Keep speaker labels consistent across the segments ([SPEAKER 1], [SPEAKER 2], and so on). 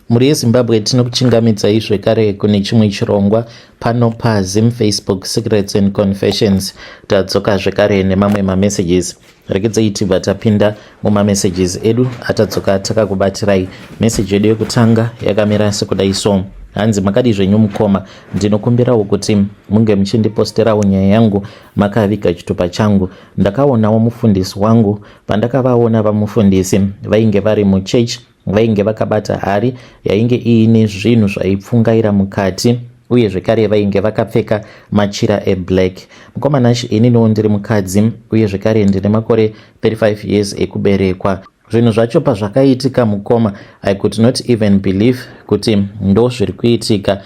[SPEAKER 1] Muri yeZimbabwe tinokuchingamidzai zvekare kune chimwe chirongwa pano paZim Facebook Secrets and Confessions. Tadzoka zvekare nemamwe mamessages. Regedzai tibva tapinda mumamessages edu atadzoka takakubatirai. Message yedu yekutanga yakamira sekudai so. Hanzi makadi zvenyu mukoma, ndinokumbirawo kuti munge muchindiposterawo nyaya yangu makaviga chitupa changu. Ndakaonawo mufundisi wangu, pandakavaona vamufundisi vainge vari muchechi, vainge vakabata hari yainge iine zvinhu zvaipfungaira mukati, uye zvekare vainge vakapfeka machira eblack. Mukomanashi ininiwo ndiri mukadzi, uye zvekare ndine makore 35 years ekuberekwa. Zvinhu zvacho pazvakaitika mukoma, I could not even believe kuti ndo zviri kuitika.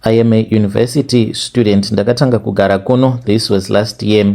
[SPEAKER 1] I am a university student. Ndakatanga kugara kuno, this was last year,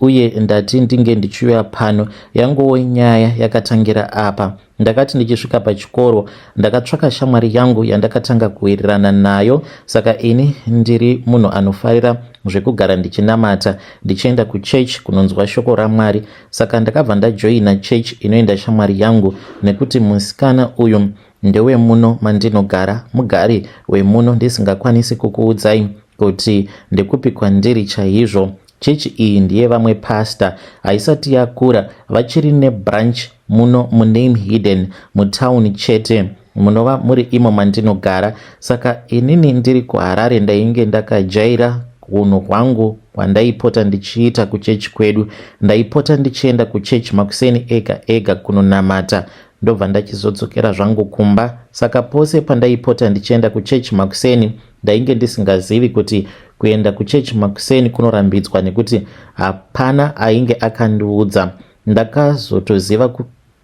[SPEAKER 1] uye ndati ndinge ndichiuya pano. Yangowo nyaya yakatangira apa. Ndakati ndichisvika pachikoro ndakatsvaka shamwari yangu yandakatanga kuwirirana nayo, saka ini ndiri munhu anofarira zvekugara ndichinamata, ndichienda kuchechi kunonzwa shoko raMwari. Saka ndakabva ndajoina chechi inoenda shamwari yangu, nekuti musikana uyu ndewe muno mandinogara, mugari wemuno. Ndisingakwanisi kukuudzai kuti ndekupi kwandiri chaizvo. Chechi iyi ndiye vamwe pasta, haisati yakura, vachiri nebranch muno muname hidden mutown chete, munova muri imo mandinogara. Saka inini ndiri kuHarare ndainge ndakajaira unhu hwangu hwandaipota ndichiita kuchechi kwedu. Ndaipota ndichienda kuchechi makuseni ega ega kunonamata, ndobva ndachizodzokera zvangu kumba. Saka pose pandaipota ndichienda kuchechi makuseni ndainge ndisingazivi kuti kuenda kuchechi makuseni kunorambidzwa, nekuti hapana ainge akandiudza. Ndakazotoziva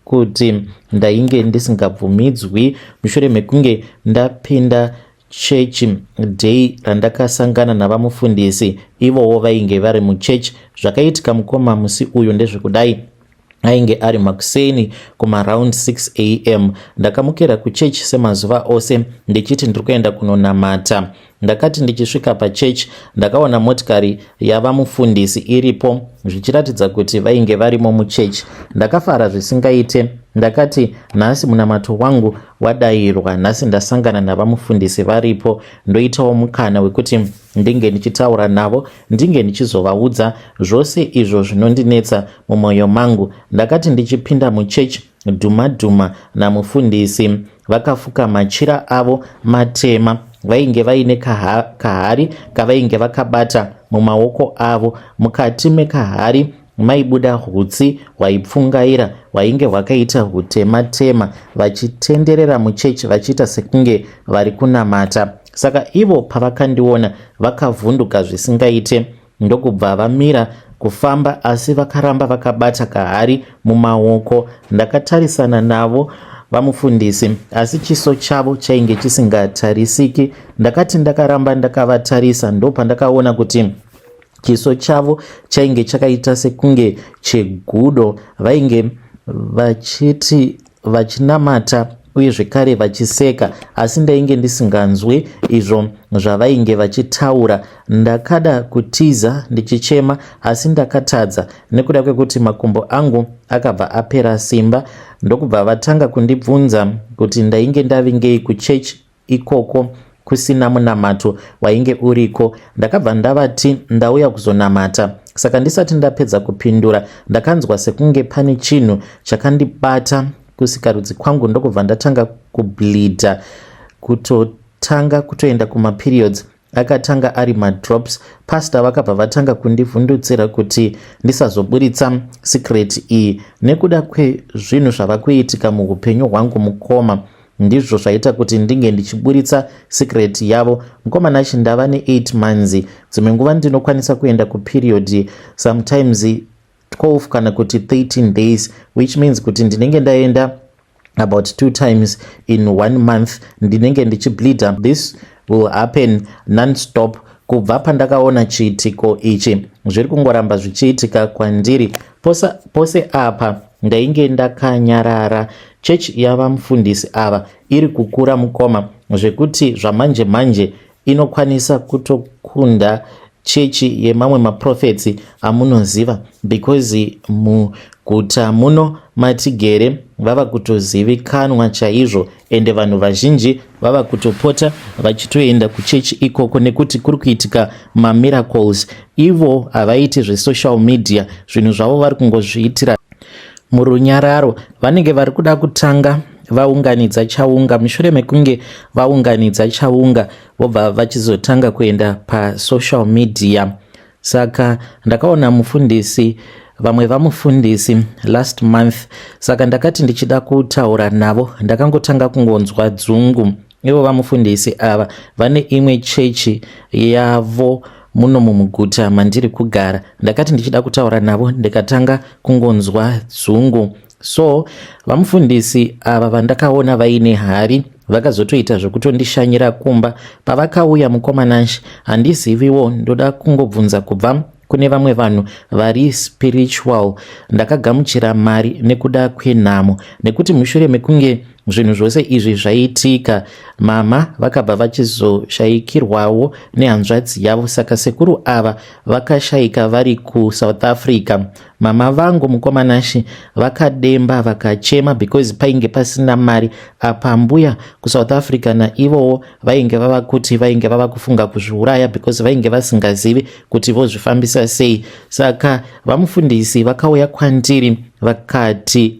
[SPEAKER 1] kuti ndainge ndisingabvumidzwi mushure mekunge ndapinda chechi day randakasangana navamufundisi, ivowo vainge vari muchechi. Zvakaitika mukoma musi uyu ndezvekudai, ainge ari makuseni kumaaround 6 am. Ndakamukira kuchechi semazuva ose ndichiti ndiri kuenda kunonamata. Ndakati ndichisvika pachechi ndakaona motikari yavamufundisi iripo, zvichiratidza kuti vainge varimo muchechi. Ndakafara zvisingaite. Ndakati nhasi munamato wangu wadayirwa, nhasi ndasangana navamufundisi varipo, ndoitawo mukana wekuti ndinge ndichitaura navo, ndinge ndichizovaudza zvose izvo zvinondinetsa mumwoyo mangu. Ndakati ndichipinda muchechi, dhuma namufundisi vakafuka machira avo matema. Vainge vaine kahari kavainge vakabata mumaoko avo. Mukati mekahari maibuda hutsi hwaipfungaira, hwainge hwakaita hutema-tema, vachitenderera muchechi vachiita sekunge vari kunamata. Saka ivo pavakandiona vakavhunduka zvisingaite, ndokubva vamira kufamba, asi vakaramba vakabata kahari mumaoko. Ndakatarisana navo vamufundisi, asi chiso chavo chainge chisingatarisiki. Ndakati ndakaramba ndakavatarisa, ndopandakaona kuti chiso chavo chainge chakaita sekunge chegudo. Vainge vachiti vachinamata uye zvekare vachiseka, asi ndainge ndisinganzwi izvo zvavainge vachitaura. Ndakada kutiza ndichichema, asi ndakatadza nekuda kwekuti makumbo angu akabva apera simba. Ndokubva vatanga kundibvunza kuti ndainge ndavingei kuchechi ikoko kusina munamato wainge uriko. Ndakabva ndavati ndauya kuzonamata. Saka ndisati ndapedza kupindura, ndakanzwa sekunge pane chinhu chakandibata kusikarudzi kwangu. Ndokubva ndatanga kubleedha, kutotanga kutoenda kumaperiods. Akatanga ari madrops. Pasta vakabva vatanga kundivhundutsira kuti ndisazoburitsa secret iyi. Nekuda kwezvinhu zvava kuitika muupenyu hwangu mukoma, ndizvo zvaita kuti ndinge ndichiburitsa secret yavo. Mukomanashi ndava ne8 months. Dzimwe nguva ndinokwanisa kuenda kuperiod sometimes 12 kana kuti 13 days, which means kuti ndinenge ndaenda about 2 times in 1 month. Ndinenge ndichibleeda. This will happen non-stop. Kubva pandakaona chiitiko ichi zviri kungoramba zvichiitika kwandiri. Pose apa ndainge ndakanyarara. Chechi yavamufundisi ava iri kukura mukoma, zvekuti zvamanje manje inokwanisa kutokunda chechi yemamwe maprofetsi amunoziva, because muguta muno matigere vava kutozivikanwa chaizvo, ende vanhu vazhinji vava kutopota vachitoenda kuchechi ikoko nekuti kuri kuitika mamiracles. Ivo havaiti zvesocial media, zvinhu zvavo vari kungozviitira murunyararo. Vanenge vari kuda kutanga vaunganidza chaunga, mushure mekunge vaunganidza chaunga vobva vachizotanga kuenda pasocial media. Saka ndakaona mufundisi, vamwe vamufundisi last month, saka ndakati ndichida kutaura navo. Ndakangotanga kungonzwa dzungu. Ivo vamufundisi ava vane imwe chechi yavo muno mumuguta mandiri kugara. Ndakati ndichida kutaura navo ndikatanga kungonzwa dzungu. So vamufundisi ava vandakaona vaine hari vakazotoita zvekutondishanyira kumba. Pavakauya mukomananshi, handiziviwo, ndoda kungobvunza kubva kune vamwe vanhu vari spiritual. Ndakagamuchira mari nekuda kwenhamo, nekuti mushure mekunge zvinhu zvose izvi zvaitika, mama vakabva vachizoshayikirwawo nehanzvadzi yavo. Saka sekuru ava vakashayika vari kuSouth Africa. Mama vangu mukomanashi vakademba vakachema because painge pasina mari. Apa mbuya kuSouth Africa naivowo vainge vava kuti vainge vava kufunga kuzviuraya because vainge vasingazivi kuti vozvifambisa sei. Saka vamufundisi vakauya kwandiri vakati,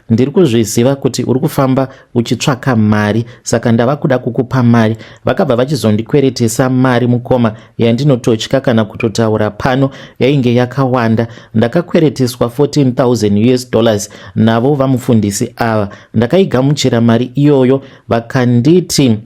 [SPEAKER 1] ndiri kuzviziva kuti uri kufamba uchitsvaka mari, saka ndava kuda kukupa mari. Vakabva vachizondikweretesa mari mukoma yandinototya kana kutotaura pano, yainge yakawanda. Ndakakwereteswa $14,000 navo vamufundisi ava. Ndakaigamuchira mari iyoyo, vakanditi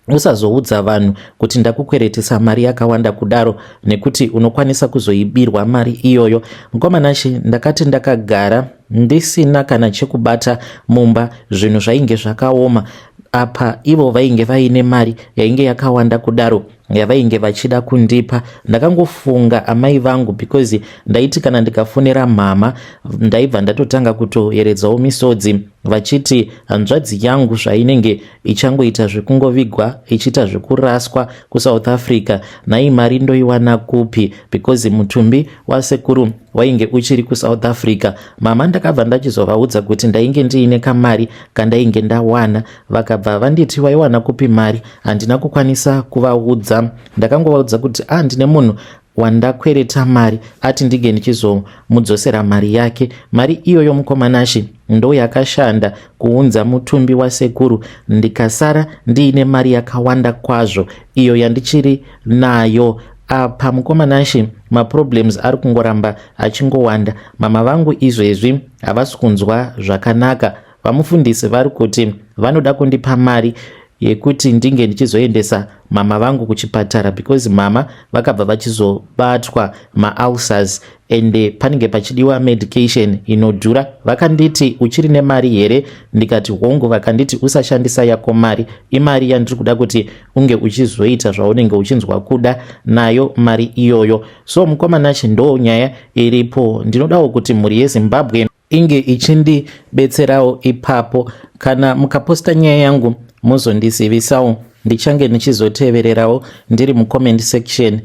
[SPEAKER 1] usazoudza vanhu kuti ndakukweretesa mari yakawanda kudaro, nekuti unokwanisa kuzoibirwa mari iyoyo. Mukomanashi ndakati ndakagara ndisina kana chekubata mumba, zvinhu zvainge zvakaoma. Apa ivo vainge vaine mari yainge yakawanda kudaro yavainge vachida kundipa. Ndakangofunga amai vangu because ndaiti kana ndikafonera mama ndaibva ndatotanga kutoyeredzawo misodzi, vachiti hanzvadzi yangu zvainenge ichangoita zvekungovigwa ichiita zvekuraswa kuSouth Africa, nai mari ndoiwana kupi because mutumbi wasekuru wainge uchiri kuSouth Africa. Mama ndakabva ndachizovaudza kuti ndainge ndiine kamari kandainge ndawana. Vakabva vanditi waiwana kupi mari? Handina kukwanisa kuvaudza. Ndakangovaudza kuti ndine munhu wandakwereta mari, ati ndige ndichizomudzosera mari yake. Mari iyoyo mukomanashi ndo yakashanda kuunza mutumbi wasekuru, ndikasara ndiine mari yakawanda kwazvo iyo yandichiri nayo. Apa mukomanashi maproblems ari kungoramba achingowanda. Mama vangu izvezvi havasi kunzwa zvakanaka. Vamufundisi vari kuti vanoda kundipa mari yekuti ndinge ndichizoendesa mama vangu kuchipatara because mama vakabva vachizobatwa maulcers ende panenge pachidiwa medication inodhura. Vakanditi uchiri nemari here? Ndikati hongu. Vakanditi usashandisa yako mari, imari yandiri kuda kuti unge uchizoita zvaunenge uchinzwa kuda nayo mari iyoyo. So mukomanachi ndo nyaya iripo. Ndinodawo kuti mhuri yeZimbabwe inge ichindibetserawo ipapo. Kana mukaposta nyaya yangu muzondizivisawo, ndichange ndichizotevererawo ndiri mucomment section.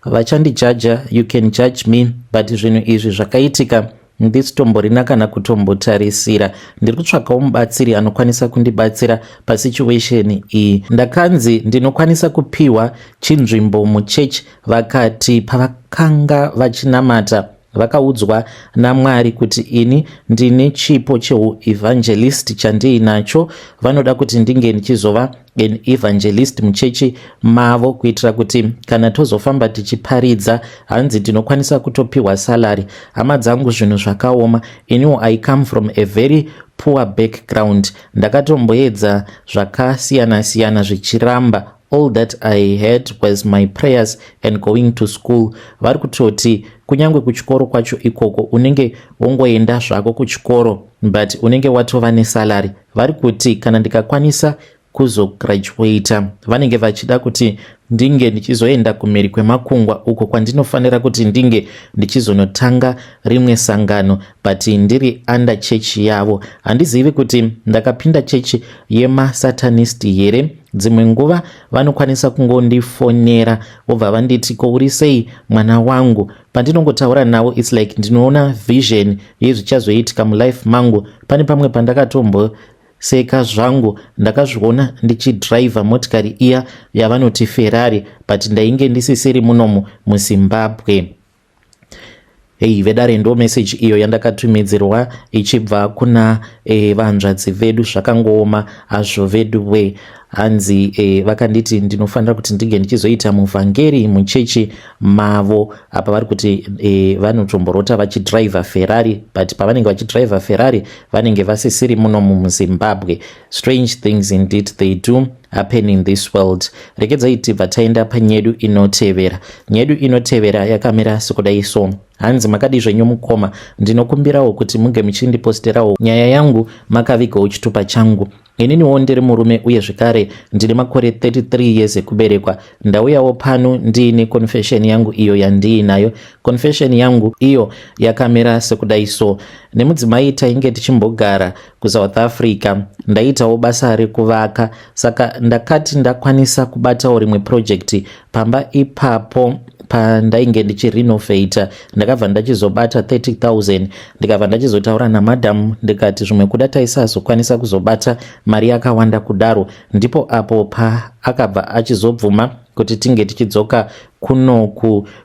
[SPEAKER 1] Vachandijaja, you can judge me, but zvinhu izvi zvakaitika ndisitomborina kana kutombotarisira. Ndiri kutsvakawo mubatsiri anokwanisa kundibatsira pasituation iyi. Ndakanzi ndinokwanisa kupiwa chinzvimbo muchechi. Vakati pavakanga vachinamata vakaudzwa naMwari kuti ini ndine chipo cheuevangelist chandiinacho. Vanoda kuti ndinge ndichizova an evangelist muchechi mavo, kuitira kuti kana tozofamba tichiparidza hanzi ndinokwanisa kutopiwa salary. Hama dzangu zvinhu zvakaoma. Iniwo I come from a very poor background. Ndakatomboedza zvakasiyana siyana zvichiramba. All that I had was my prayers and going to school. Vari kutoti kunyangwe kuchikoro kwacho ikoko unenge wongoenda zvako kuchikoro but unenge watova nesalary. Vari kuti kana ndikakwanisa kuzograduata vanenge vachida kuti ndinge ndichizoenda kumheri kwemakungwa uko kwandinofanira kuti ndinge ndichizonotanga rimwe sangano, but ndiri under chechi yavo. Handizivi kuti ndakapinda chechi yemasatanist here. Dzimwe nguva vanokwanisa kungondifonera vobva vanditi kouri sei mwana wangu. Pandinongotaura navo it's like ndinoona vision yezvichazoitika mulife mangu. Pane pamwe pandakatomboseka zvangu ndakazviona ndichidhiraivha motikari iya yavanoti Ferrari, but ndainge ndisisiri munomu muZimbabwe. Hey, vedare ndo message iyo yandakatumidzirwa ichibva kuna vanzvadzi vedu. Zvakangooma azvo vedu we hanzi vakanditi ndinofanira kuti ndige ndichizoita muvhangeri muchechi mavo apa vari kuti vanotomborota vachidhiraivha Ferrari, but pavanenge vachidhiraivha Ferrari vanenge vasisiri muno muZimbabwe. Strange things indeed they do happen in this world. Rekedzai tibva taenda panyedu inotevera. Nyedu inotevera yakamira sekudai so. Hanzi makadi zvenyu mukoma, ndinokumbirawo kuti munge muchindiposterawo nyaya yangu makavigawo chitupa changu. Ininiwo ndiri murume uye zvekare ndine makore 33 years ekuberekwa. Ndauyawo pano ndiine confession yangu iyo yandiinayo. Confession yangu iyo yakamira sekudai so. Nemudzimai tainge tichimbogara kuSouth Africa, ndaitawo basa rekuvaka, saka ndakati ndakwanisa kubatawo rimwe project pamba ipapo. Pandainge ndichirenovata ndakabva ndachizobata 30,000, ndikabva ndachizotaura namadhamu ndikati zvimwe kuda taisazokwanisa kuzobata mari yakawanda kudaro. Ndipo apo akabva achizobvuma kuti tinge tichidzoka kuno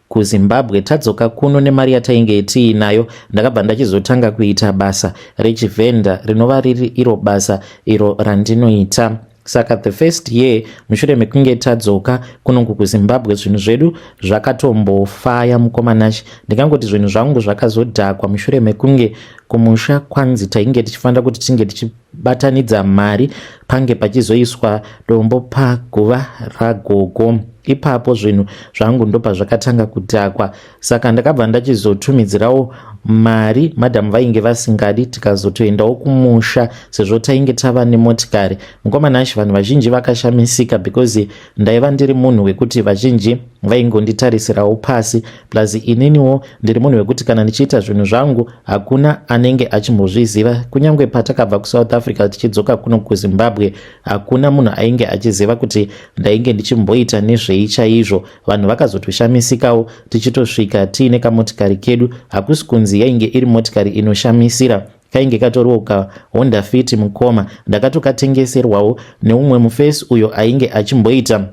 [SPEAKER 1] kuZimbabwe. Tadzoka kuno nemari yatainge tiinayo ndakabva ndachizotanga kuita basa rechivenda rinova riri iro basa iro randinoita. Saka the first year mushure mekunge tadzoka kuno kuZimbabwe zvinhu zvedu zvakatombofaya mukomanachi. Ndikangoti zvinhu zvangu zvakazodhakwa mushure mekunge kumusha kwanzi tainge tichifanira kuti tinge tichibatanidza mari pange pachizoiswa dombo paguva ragogo. Ipapo zvinhu zvangu ndopa zvakatanga kudhakwa, saka ndakabva ndachizotumidzirawo mari madhamu vainge vasingadi tikazotoendawo kumusha sezvo tainge tava nemotikari. Mukomanachi vanhu vazhinji vakashamisika because ndaiva ndiri munhu wekuti vazhinji vaingonditarisirawo pasi, plus ininiwo ndiri munhu wekuti kana ndichiita zvinhu zvangu hakuna anenge achimbozviziva. Kunyange patakabva kuSouth Africa tichidzoka kuno kuZimbabwe hakuna munhu ainge achiziva kuti ndainge ndichimboita nezvei chaizvo. Vanhu vakazotoshamisikawo tichitosvika tiine kamotikari kedu. Hakusi kunzi yainge iri motikari inoshamisira, kainge katoriwo kaHonda Fit mukoma ndakatokatengeserwawo neumwe mufesi uyo ainge achimboita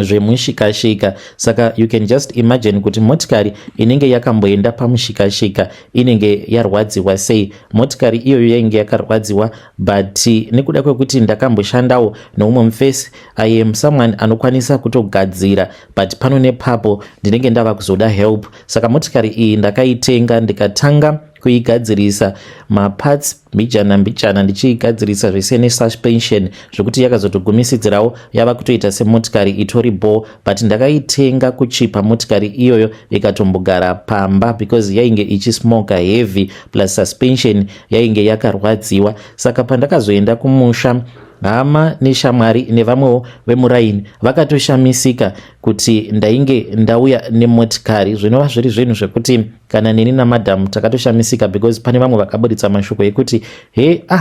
[SPEAKER 1] zvemushikashika. Saka you can just imagine kuti motikari inenge yakamboenda pamushikashika inenge yarwadziwa sei. Motikari iyoyo yainge yakarwadziwa, but nekuda kwekuti ndakamboshandawo neumwe mufesi I am someone anokwanisa kutogadzira, but pano nepapo ndinenge ndava kuzoda help. Saka motikari iyi ndakaitenga ndikatanga kuigadzirisa maparts mbichana ndichiigadzirisa zvese nesuspension zvokuti yakazotogumisidzirawo yava kutoita semotikari itori bo, but ndakaitenga kuchipa motikari iyoyo ikatombogara pamba because yainge ichismoka heavy plus suspension yainge yakarwadziwa. Saka pandakazoenda kumusha hama neshamwari nevamwewo vemuraini vakatoshamisika kuti ndainge ndauya nemotikari. Zvinova zviri zvinhu zvekuti kana neni namadhamu takatoshamisika because pane vamwe vakaburitsa mashoko ekuti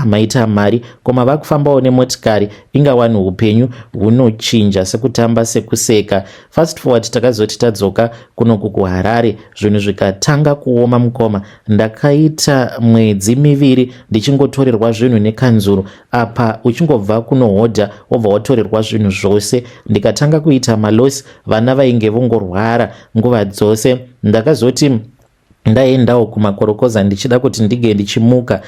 [SPEAKER 1] maita mari koma vakufambawo nemotikari ingawani upenyu hunochinja sekutamba sekuseka. Fast forward takazoti tadzoka kuno kuHarare zvinhu zvikatanga kuoma mukoma. Ndakaita mwedzi miviri ndichingotorerwa zvinhu nekanzuru. Apa uchingobva kunohodha wobva watorerwa zvinhu zvose. Ndikatanga kuita malosi, vana vainge vongorwara nguva dzose. Ndakazoti ndaendawo kumakorokoza ndichida kuti ndige ndichimuka.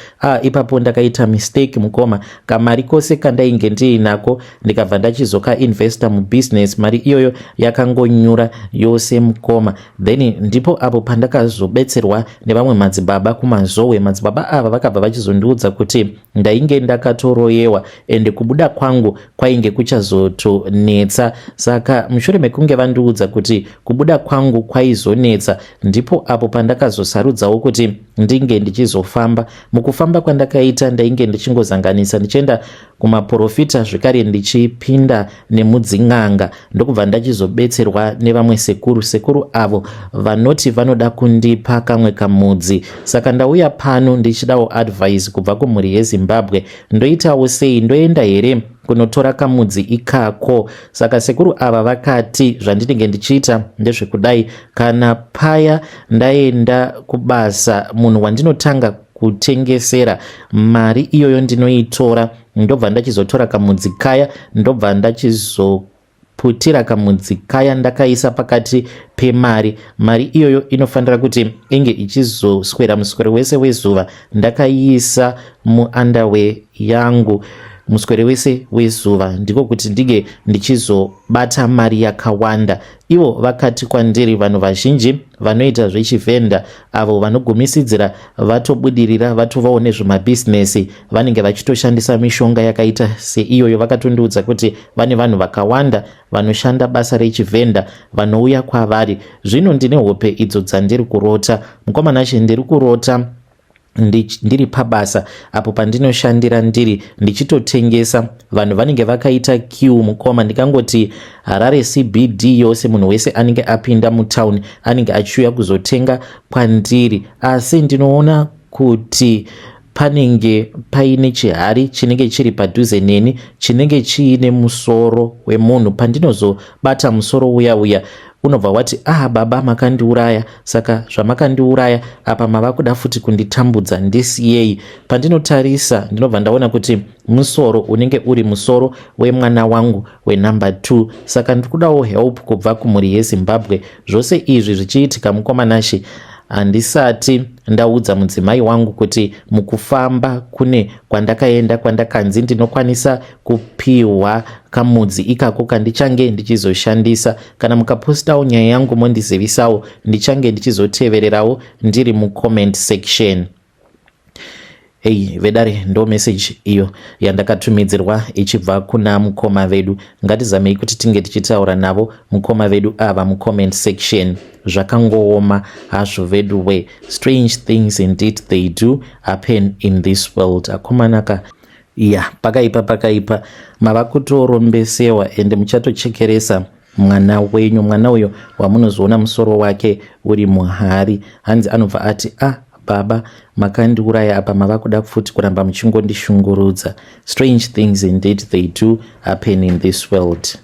[SPEAKER 1] Ipapo ndakaita mistake mukoma. Kamari kose kandainge ndiinako ndikabva ndachizoka investor mubusiness, mari iyoyo yakangonyura yose mukoma. Then ndipo apo pandakazobetserwa nevamwe madzibaba kumazowe. Madzibaba ava vakabva vachizondiudza kuti ndainge ndakatoroyewa ende kubuda kwangu kwainge kuchazotonetsa. Saka mushure mekunge vandiudza kuti kubuda kwangu kwaizonetsa, ndipo apo pandaka ndakazosarudzawo kuti ndinge ndichizofamba. Mukufamba kwandakaita ndainge ndichingozanganisa ndichienda kumaprofita zvekare ndichipinda nemudzin'anga ndokubva ndachizobetserwa nevamwe sekuru avo vanoti vanoda kundipa kamwe kamudzi. Saka ndauya pano ndichidawo advice kubva kumhuri yeZimbabwe. Ndoitawo sei? Ndoenda here kunotora kamudzi ikako? Saka sekuru ava vakati zvandinenge ndichiita ndezvekudai, kana paya ndaenda kubasa munhu wandinotanga kutengesera mari iyoyo ndinoitora ndobva ndachizotora kamudzi kaya ndobva ndachizoputira kamudzi kaya ndakaisa pakati pemari. Mari iyoyo inofanira kuti inge ichizoswera muswero wese wezuva ndakaiisa muunderwear yangu muswere wese wezuva, ndiko kuti ndige ndichizobata mari yakawanda. Ivo vakati kwandiri vanhu vazhinji vanoita zvechivhenda avo vanogumisidzira vatobudirira vatovawo nezvemabhizinesi vanenge vachitoshandisa mishonga yakaita seiyoyo. Vakatondiudza kuti vane vanhu vakawanda vanoshanda basa rechivhenda vanouya kwavari. Zvino ndine hope idzo dzandiri kurota. Mukomana she ndiri kurota ndiri pabasa apo pandinoshandira ndiri ndichitotengesa. Vanhu vanenge vakaita queue mukoma, ndikangoti Harare CBD yose munhu wese anenge apinda mutauni anenge achiuya kuzotenga kwandiri, asi ndinoona kuti panenge paine chihari chinenge chiri padhuze neni chinenge chiine musoro wemunhu. Pandinozobata musoro uya unobva wati baba makandiuraya. Saka zvamakandiuraya apa mava kuda futi kunditambudza, ndisiyei. Pandinotarisa ndinobva ndaona kuti musoro unenge uri musoro wemwana wangu wenumber 2. Saka ndikudawo help kubva kumhuri yeZimbabwe. Zvose izvi zvichiitika mukomanashe handisati ndaudza mudzimai wangu kuti mukufamba kune kwandakaenda kwandakanzi ndinokwanisa kupiwa kamudzi ikako kandichange ndichizoshandisa. Kana mukapostawo nyaya yangu mondizivisawo, ndichange ndichizotevererawo ndiri mucomment section. Vedare ndo message iyo yandakatumidzirwa ichibva kuna mukoma vedu. Ngatizamei kuti tinge tichitaura navo mukoma vedu ava mucomment section. Zvakangooma hazvo vedu we. Strange things indeed they do happen in this world. Akomanaka pakaipa mava kutorombesewa ende muchatochekeresa mwana wenyu. Mwana uyo wamunozoona musoro wake uri muhari, hanzi anobva ati baba makandiuraya apa mava kuda futi kuramba muchingondishungurudza. Strange things indeed they do happen in this world.